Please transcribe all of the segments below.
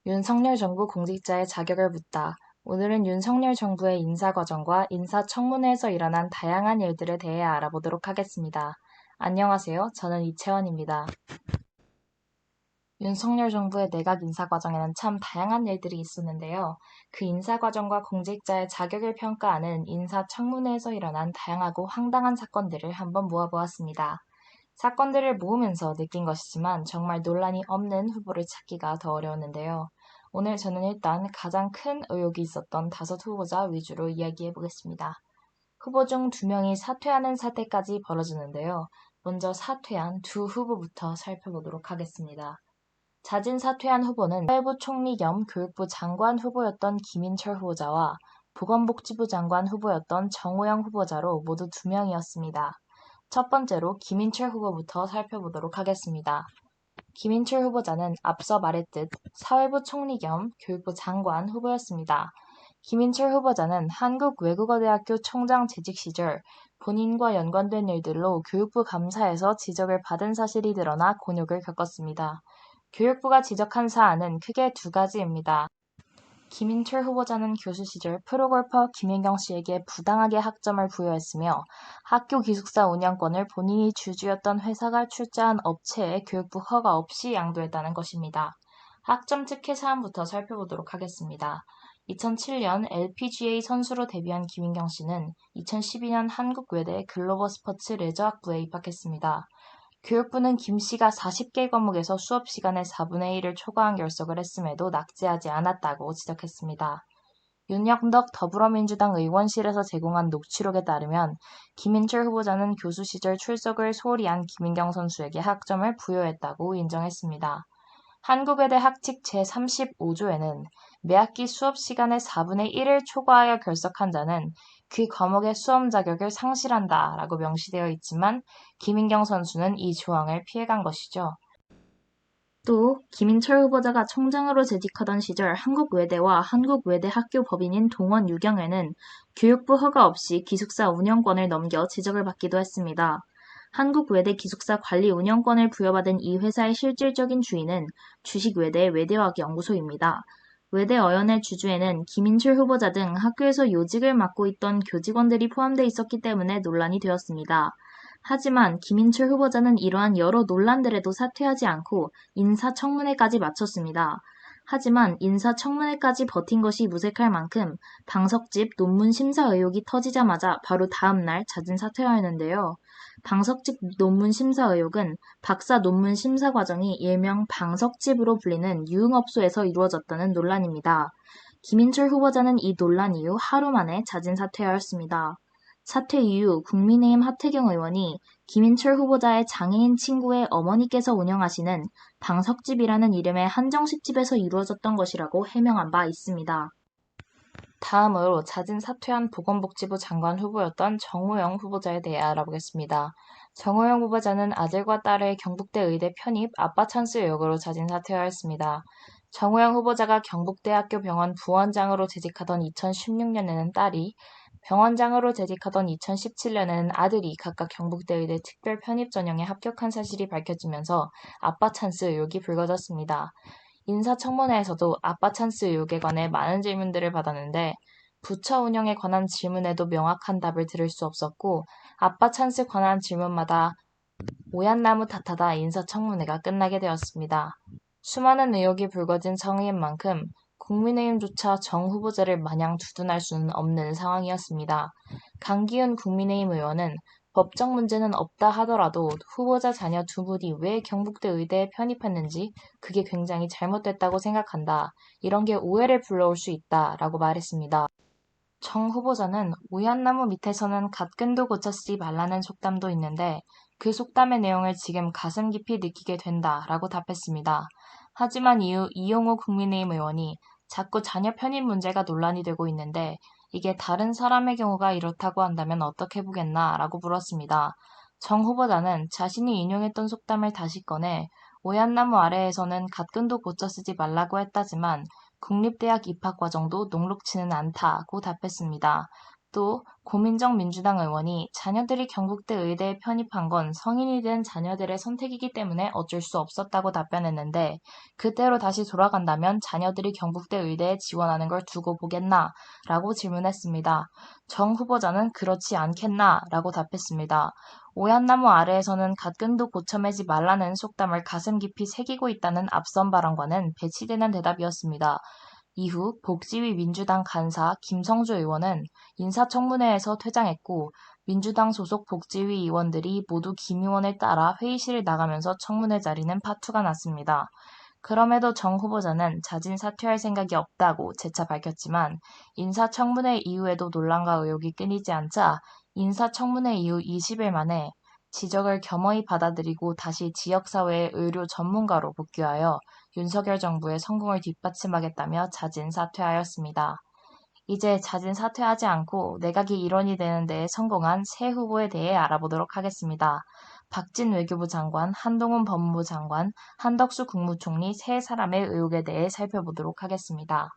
윤석열 정부 공직자의 자격을 묻다. 오늘은 윤석열 정부의 인사과정과 인사청문회에서 일어난 다양한 일들에 대해 알아보도록 하겠습니다. 안녕하세요. 저는 이채원입니다. 윤석열 정부의 내각 인사과정에는 참 다양한 일들이 있었는데요. 그 인사과정과 공직자의 자격을 평가하는 인사청문회에서 일어난 다양하고 황당한 사건들을 한번 모아보았습니다. 사건들을 모으면서 느낀 것이지만 정말 논란이 없는 후보를 찾기가 더 어려웠는데요. 오늘 저는 일단 가장 큰 의혹이 있었던 5 후보자 위주로 이야기해 보겠습니다. 후보 중 2명이 사퇴하는 사태까지 벌어지는데요. 먼저 사퇴한 2 후보부터 살펴보도록 하겠습니다. 자진 사퇴한 후보는 사회부 총리 겸 교육부 장관 후보였던 김인철 후보자와 보건복지부 장관 후보였던 정호영 후보자로 모두 2명이었습니다. 첫 번째로 김인철 후보부터 살펴보도록 하겠습니다. 김인철 후보자는 앞서 말했듯 사회부 총리 겸 교육부 장관 후보였습니다. 김인철 후보자는 한국외국어대학교 총장 재직 시절 본인과 연관된 일들로 교육부 감사에서 지적을 받은 사실이 드러나 곤욕을 겪었습니다. 교육부가 지적한 사안은 크게 2가지입니다. 김인철 후보자는 교수 시절 프로골퍼 김연경 씨에게 부당하게 학점을 부여했으며 학교 기숙사 운영권을 본인이 주주였던 회사가 출자한 업체에 교육부 허가 없이 양도했다는 것입니다. 학점 특혜 사안부터 살펴보도록 하겠습니다. 2007년 LPGA 선수로 데뷔한 김연경 씨는 2012년 한국외대 글로벌 스포츠 레저학부에 입학했습니다. 교육부는 김 씨가 40개 과목에서 수업 시간의 4분의 1을 초과한 결석을 했음에도 낙제하지 않았다고 지적했습니다. 윤영덕 더불어민주당 의원실에서 제공한 녹취록에 따르면 김인철 후보자는 교수 시절 출석을 소홀히 한 김인경 선수에게 학점을 부여했다고 인정했습니다. 한국외대 학칙 제35조에는 매학기 수업 시간의 4분의 1을 초과하여 결석한 자는 그 과목의 수험 자격을 상실한다 라고 명시되어 있지만 김인경 선수는 이 조항을 피해간 것이죠. 또 김인철 후보자가 총장으로 재직하던 시절 한국외대와 한국외대 학교 법인인 동원유경에는 교육부 허가 없이 기숙사 운영권을 넘겨 지적을 받기도 했습니다. 한국외대 기숙사 관리 운영권을 부여받은 이 회사의 실질적인 주인은 주식외대 외대화학연구소입니다. 외대 어연의 주주에는 김인철 후보자 등 학교에서 요직을 맡고 있던 교직원들이 포함돼 있었기 때문에 논란이 되었습니다. 하지만 김인철 후보자는 이러한 여러 논란들에도 사퇴하지 않고 인사청문회까지 마쳤습니다. 하지만 인사청문회까지 버틴 것이 무색할 만큼 방석집 논문 심사 의혹이 터지자마자 바로 다음 날 자진 사퇴하였는데요. 방석집 논문 심사 의혹은 박사 논문 심사 과정이 일명 방석집으로 불리는 유흥업소에서 이루어졌다는 논란입니다. 김인철 후보자는 이 논란 이후 하루 만에 자진 사퇴하였습니다. 사퇴 이후 국민의힘 하태경 의원이 김인철 후보자의 장애인 친구의 어머니께서 운영하시는 방석집이라는 이름의 한정식집에서 이루어졌던 것이라고 해명한 바 있습니다. 다음으로 자진 사퇴한 보건복지부 장관 후보였던 정호영 후보자에 대해 알아보겠습니다. 정호영 후보자는 아들과 딸의 경북대 의대 편입 아빠 찬스 의혹으로 자진 사퇴하였습니다. 정호영 후보자가 경북대학교 병원 부원장으로 재직하던 2016년에는 딸이, 병원장으로 재직하던 2017년에는 아들이 각각 경북대 의대 특별 편입 전형에 합격한 사실이 밝혀지면서 아빠 찬스 의혹이 불거졌습니다. 인사청문회에서도 아빠 찬스 의혹에 관해 많은 질문들을 받았는데 부처 운영에 관한 질문에도 명확한 답을 들을 수 없었고 아빠 찬스 관한 질문마다 오얏나무 탓하다 인사청문회가 끝나게 되었습니다. 수많은 의혹이 불거진 상황인 만큼 국민의힘조차 정 후보자를 마냥 두둔할 수는 없는 상황이었습니다. 강기훈 국민의힘 의원은 법적 문제는 없다 하더라도 후보자 자녀 2분이 왜 경북대 의대에 편입했는지 그게 굉장히 잘못됐다고 생각한다. 이런 게 오해를 불러올 수 있다. 라고 말했습니다. 정 후보자는 오얏나무 밑에서는 갓근도 고쳐 쓰지 말라는 속담도 있는데 그 속담의 내용을 지금 가슴 깊이 느끼게 된다. 라고 답했습니다. 하지만 이후 이용호 국민의힘 의원이 자꾸 자녀 편입 문제가 논란이 되고 있는데 이게 다른 사람의 경우가 이렇다고 한다면 어떻게 보겠나 라고 물었습니다. 정 후보자는 자신이 인용했던 속담을 다시 꺼내 오얏나무 아래에서는 갓근도 고쳐 쓰지 말라고 했다지만 국립대학 입학 과정도 녹록치는 않다고 답했습니다. 또 고민정 민주당 의원이 자녀들이 경북대 의대에 편입한 건 성인이 된 자녀들의 선택이기 때문에 어쩔 수 없었다고 답변했는데 그때로 다시 돌아간다면 자녀들이 경북대 의대에 지원하는 걸 두고 보겠나? 라고 질문했습니다. 정 후보자는 그렇지 않겠나? 라고 답했습니다. 오얏나무 아래에서는 갓근도 고쳐매지 말라는 속담을 가슴 깊이 새기고 있다는 앞선 발언과는 배치되는 대답이었습니다. 이후 복지위 민주당 간사 김성주 의원은 인사청문회에서 퇴장했고 민주당 소속 복지위 의원들이 모두 김 의원을 따라 회의실을 나가면서 청문회 자리는 파투가 났습니다. 그럼에도 정 후보자는 자진 사퇴할 생각이 없다고 재차 밝혔지만 인사청문회 이후에도 논란과 의혹이 끊이지 않자 인사청문회 이후 20일 만에 지적을 겸허히 받아들이고 다시 지역사회의 의료 전문가로 복귀하여 윤석열 정부의 성공을 뒷받침하겠다며 자진 사퇴하였습니다. 이제 자진 사퇴하지 않고 내각이 일원이 되는 데에 성공한 새 후보에 대해 알아보도록 하겠습니다. 박진 외교부 장관, 한동훈 법무부 장관, 한덕수 국무총리 세 사람의 의혹에 대해 살펴보도록 하겠습니다.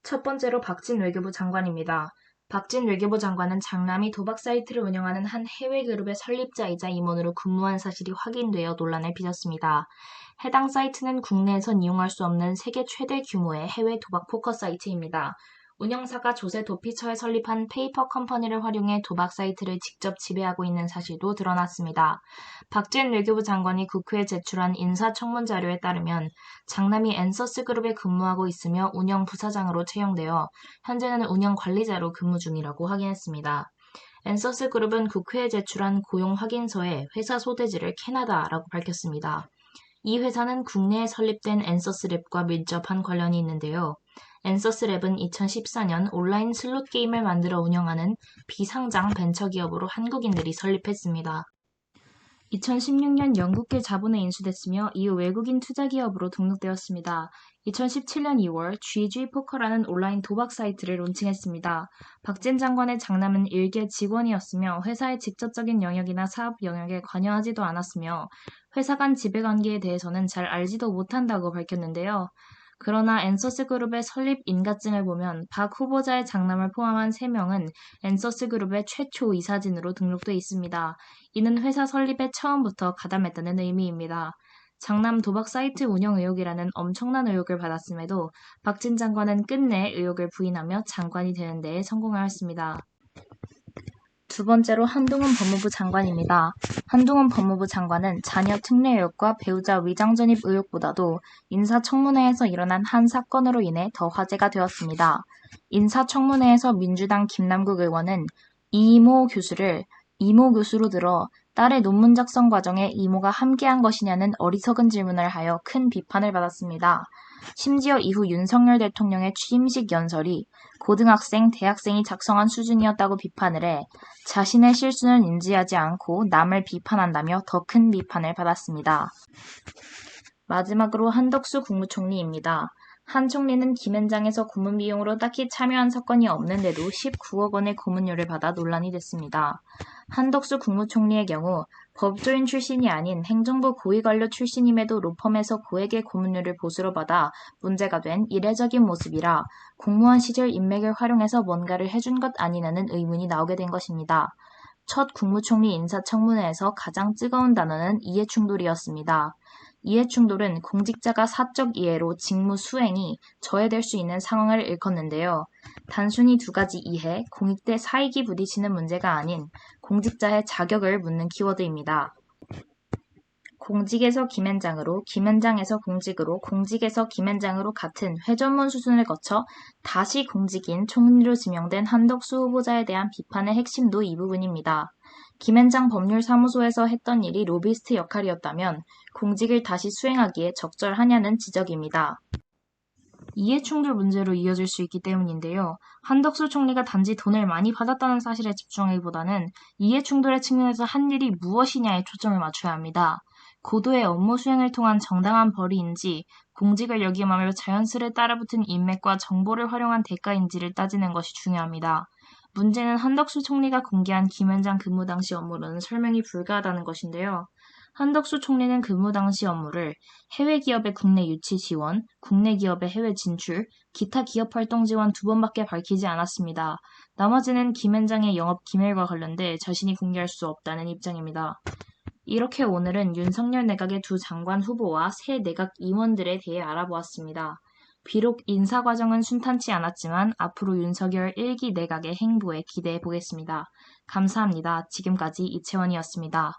첫 번째로 박진 외교부 장관입니다. 박진 외교부 장관은 장남이 도박 사이트를 운영하는 한 해외 그룹의 설립자이자 임원으로 근무한 사실이 확인되어 논란을 빚었습니다. 해당 사이트는 국내에선 이용할 수 없는 세계 최대 규모의 해외 도박 포커 사이트입니다. 운영사가 조세 도피처에 설립한 페이퍼 컴퍼니를 활용해 도박 사이트를 직접 지배하고 있는 사실도 드러났습니다. 박진 외교부 장관이 국회에 제출한 인사청문 자료에 따르면 장남이 앤서스 그룹에 근무하고 있으며 운영 부사장으로 채용되어 현재는 운영 관리자로 근무 중이라고 확인했습니다. 앤서스 그룹은 국회에 제출한 고용 확인서에 회사 소대지를 캐나다라고 밝혔습니다. 이 회사는 국내에 설립된 앤서스랩과 밀접한 관련이 있는데요. 앤서스랩은 2014년 온라인 슬롯 게임을 만들어 운영하는 비상장 벤처기업으로 한국인들이 설립했습니다. 2016년 영국계 자본에 인수됐으며 이후 외국인 투자기업으로 등록되었습니다. 2017년 2월 GG 포커라는 온라인 도박 사이트를 론칭했습니다. 박진 장관의 장남은 일개 직원이었으며 회사의 직접적인 영역이나 사업 영역에 관여하지도 않았으며 회사 간 지배관계에 대해서는 잘 알지도 못한다고 밝혔는데요. 그러나 앤서스 그룹의 설립 인가증을 보면 박 후보자의 장남을 포함한 3명은 앤서스 그룹의 최초 이사진으로 등록돼 있습니다. 이는 회사 설립에 처음부터 가담했다는 의미입니다. 장남 도박 사이트 운영 의혹이라는 엄청난 의혹을 받았음에도 박진 장관은 끝내 의혹을 부인하며 장관이 되는 데에 성공하였습니다. 두 번째로 한동훈 법무부 장관입니다. 한동훈 법무부 장관은 자녀 특례 의혹과 배우자 위장 전입 의혹보다도 인사청문회에서 일어난 한 사건으로 인해 더 화제가 되었습니다. 인사청문회에서 민주당 김남국 의원은 이모 교수를 이모 교수로 들어 딸의 논문 작성 과정에 이모가 함께한 것이냐는 어리석은 질문을 하여 큰 비판을 받았습니다. 심지어 이후 윤석열 대통령의 취임식 연설이 고등학생, 대학생이 작성한 수준이었다고 비판을 해 자신의 실수는 인지하지 않고 남을 비판한다며 더 큰 비판을 받았습니다. 마지막으로 한덕수 국무총리입니다. 한 총리는 김현장에서 고문 비용으로 딱히 참여한 사건이 없는데도 19억 원의 고문료를 받아 논란이 됐습니다. 한덕수 국무총리의 경우 법조인 출신이 아닌 행정부 고위관료 출신임에도 로펌에서 고액의 고문료를 보수로 받아 문제가 된 이례적인 모습이라 공무원 시절 인맥을 활용해서 뭔가를 해준 것 아니냐는 의문이 나오게 된 것입니다. 첫 국무총리 인사청문회에서 가장 뜨거운 단어는 이해충돌이었습니다. 이해충돌은 공직자가 사적 이해로 직무 수행이 저해될 수 있는 상황을 일컫는데요. 단순히 두 가지 이해, 공익대 사익이 부딪히는 문제가 아닌 공직자의 자격을 묻는 키워드입니다. 공직에서 김현장으로, 김현장에서 공직으로, 공직에서 김현장으로 같은 회전문 수순을 거쳐 다시 공직인 총리로 지명된 한덕수 후보자에 대한 비판의 핵심도 이 부분입니다. 김현장 법률사무소에서 했던 일이 로비스트 역할이었다면 공직을 다시 수행하기에 적절하냐는 지적입니다. 이해충돌 문제로 이어질 수 있기 때문인데요. 한덕수 총리가 단지 돈을 많이 받았다는 사실에 집중하기보다는 이해충돌의 측면에서 한 일이 무엇이냐에 초점을 맞춰야 합니다. 고도의 업무 수행을 통한 정당한 벌이인지 공직을 역임하며 자연스레 따라붙은 인맥과 정보를 활용한 대가인지를 따지는 것이 중요합니다. 문제는 한덕수 총리가 공개한 김현장 근무 당시 업무로는 설명이 불가하다는 것인데요. 한덕수 총리는 근무 당시 업무를 해외 기업의 국내 유치 지원, 국내 기업의 해외 진출, 기타 기업 활동 지원 2번밖에 밝히지 않았습니다. 나머지는 김현장의 영업 기밀과 관련돼 자신이 공개할 수 없다는 입장입니다. 이렇게 오늘은 윤석열 내각의 두 장관 후보와 새 내각 임원들에 대해 알아보았습니다. 비록 인사 과정은 순탄치 않았지만 앞으로 윤석열 1기 내각의 행보에 기대해 보겠습니다. 감사합니다. 지금까지 이채원이었습니다.